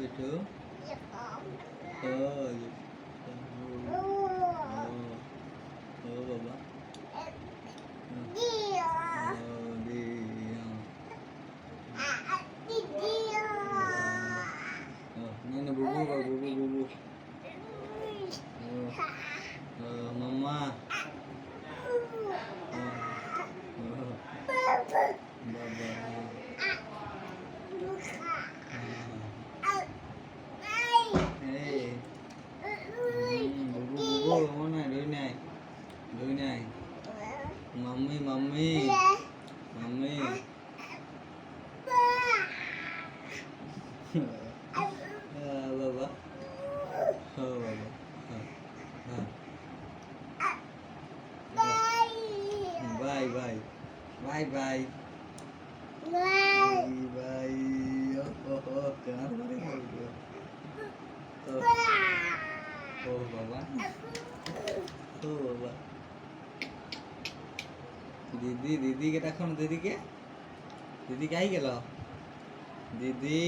itu baba dia ini bubu mama baba bubu mana đứa này mami baba bye kenapa baba baba दीदी के देखो ना दीदी के आई गेल दीदी